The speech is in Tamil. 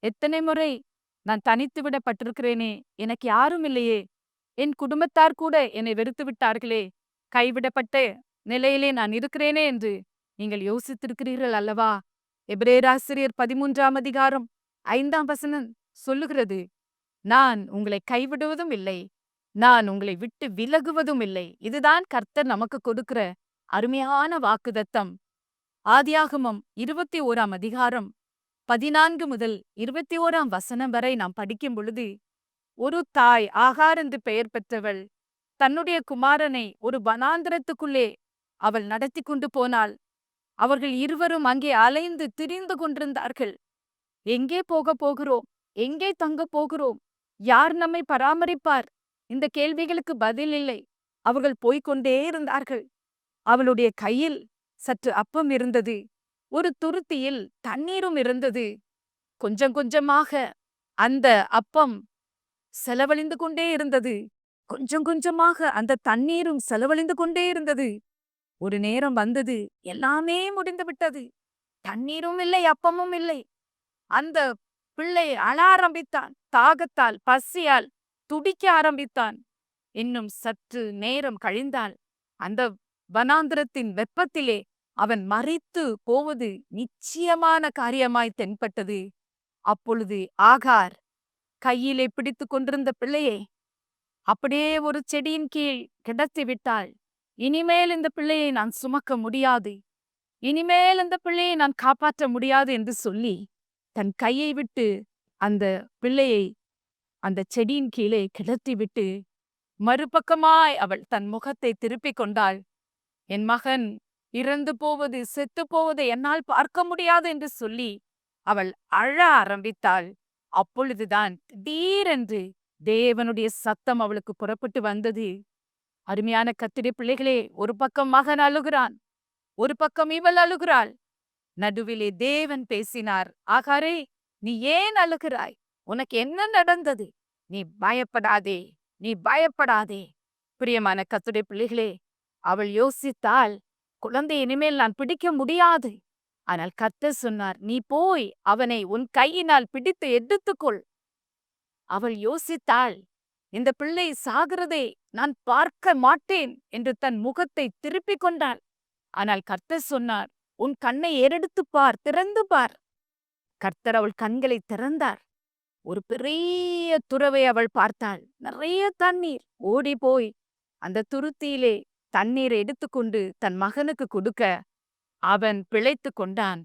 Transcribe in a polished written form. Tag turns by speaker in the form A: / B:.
A: எத்தனை முறை நான் தனித்து விடப்பட்டிருக்கிறேனே! எனக்கு யாரும் இல்லையே! என் குடும்பத்தார் கூட என்னை வெறுத்து விட்டார்களே! கைவிடப்பட்ட நிலையிலே நான் இருக்கிறேனே என்று நீங்கள் யோசித்திருக்கிறீர்கள் அல்லவா? எபிரேயர் 13ஆம் அதிகாரம் 5ஆம் வசனம் சொல்லுகிறது. நான் உங்களை கைவிடுவதும் இல்லை. நான் உங்களை விட்டு விலகுவதும் இல்லை. இதுதான் கர்த்தர் நமக்கு கொடுக்கிற அருமையான வாக்குத்தத்தம். ஆதியாகமம் 21ஆம் அதிகாரம் 14 முதல் 21ஆம் வசனம் வரை நாம் படிக்கும் பொழுது, ஒரு தாய் ஆகார் என்று பெயர் பெற்றவள் தன்னுடைய குமாரனை ஒரு வனாந்திரத்துக்குள்ளே அவள் நடத்தி கொண்டு போனாள். அவர்கள் இருவரும் அங்கே அலைந்து திரிந்து கொண்டிருந்தார்கள். எங்கே போகப் போகிறோம்? எங்கே தங்கப் போகிறோம்? யார் நம்மை பராமரிப்பார்? இந்த கேள்விகளுக்கு பதில் இல்லை. அவர்கள் போய்க்கொண்டே இருந்தார்கள். அவளுடைய கையில் சற்று அப்பம் இருந்தது. ஒரு துருத்தியில் தண்ணீரும் இருந்தது. கொஞ்சம் கொஞ்சமாக அந்த அப்பம் செலவழிந்து கொண்டே இருந்தது. கொஞ்சம் கொஞ்சமாக அந்த தண்ணீரும் செலவழிந்து கொண்டே இருந்தது. ஒரு நேரம் வந்தது, எல்லாமே முடிந்து விட்டது. தண்ணீரும் இல்லை, அப்பமும் இல்லை. அந்த பிள்ளை அழ ஆரம்பித்தான். தாகத்தால், பசியால் துடிக்க ஆரம்பித்தான். இன்னும் சற்று நேரம் கழிந்தால் அந்த வனாந்திரத்தின் வெப்பத்திலே அவன் மரித்து போவது நிச்சயமான காரியமாய் தென்பட்டது. அப்பொழுது ஆகார் கையிலே பிடித்து கொண்டிருந்த பிள்ளையை அப்படியே ஒரு செடியின் கீழ் கிடத்தி விட்டாள். இனிமேல் இந்த பிள்ளையை நான் சுமக்க முடியாது, இனிமேல் இந்த பிள்ளையை நான் காப்பாற்ற முடியாது என்று சொல்லி தன் கையை விட்டு அந்த பிள்ளையை அந்த செடியின் கீழே கிடத்தி விட்டு மறுபக்கமாய் அவள் தன் முகத்தை திருப்பிக் கொண்டாள். என் மகன் இறந்து போவது, செத்து போவதை என்னால் பார்க்க முடியாது என்று சொல்லி அவள் அழ ஆரம்பித்தாள். அப்பொழுதுதான் திடீரென்று தேவனுடைய சத்தம் அவளுக்கு புறப்பட்டு வந்தது. அருமையான கர்த்தருடைய பிள்ளைகளே, ஒரு பக்கம் மகன் அழுகிறான், ஒரு பக்கம் இவள் அழுகிறாள். நடுவிலே தேவன் பேசினார். ஆகாரே, நீ ஏன் அழுகிறாய்? உனக்கு என்ன நடந்தது? நீ பயப்படாதே, நீ பயப்படாதே. பிரியமான கர்த்தருடைய பிள்ளைகளே, அவள் யோசித்தாள், குழந்தை இனிமேல் நான் பிடிக்க முடியாது. ஆனால் கர்த்தர் சொன்னார், நீ போய் அவனை உன் கையினால் பிடித்து எடுத்துக்கொள். அவள் யோசித்தாள், இந்த பிள்ளை சாகிறதை நான் பார்க்க மாட்டேன் என்று தன் முகத்தை திருப்பிக் கொண்டாள். ஆனால் கர்த்தர் சொன்னார், உன் கண்ணை ஏறெடுத்துப் பார், திறந்து பார். கர்த்தர் அவள் கண்களை திறந்தார். ஒரு பெரிய துறவை அவள் பார்த்தாள். நிறைய தண்ணீர். ஓடி போய் அந்த துருத்தியிலே தண்ணீரை எடுத்துக்கொண்டு தன் மகனுக்கு கொடுக்க அவன் பிழைத்து கொண்டான்.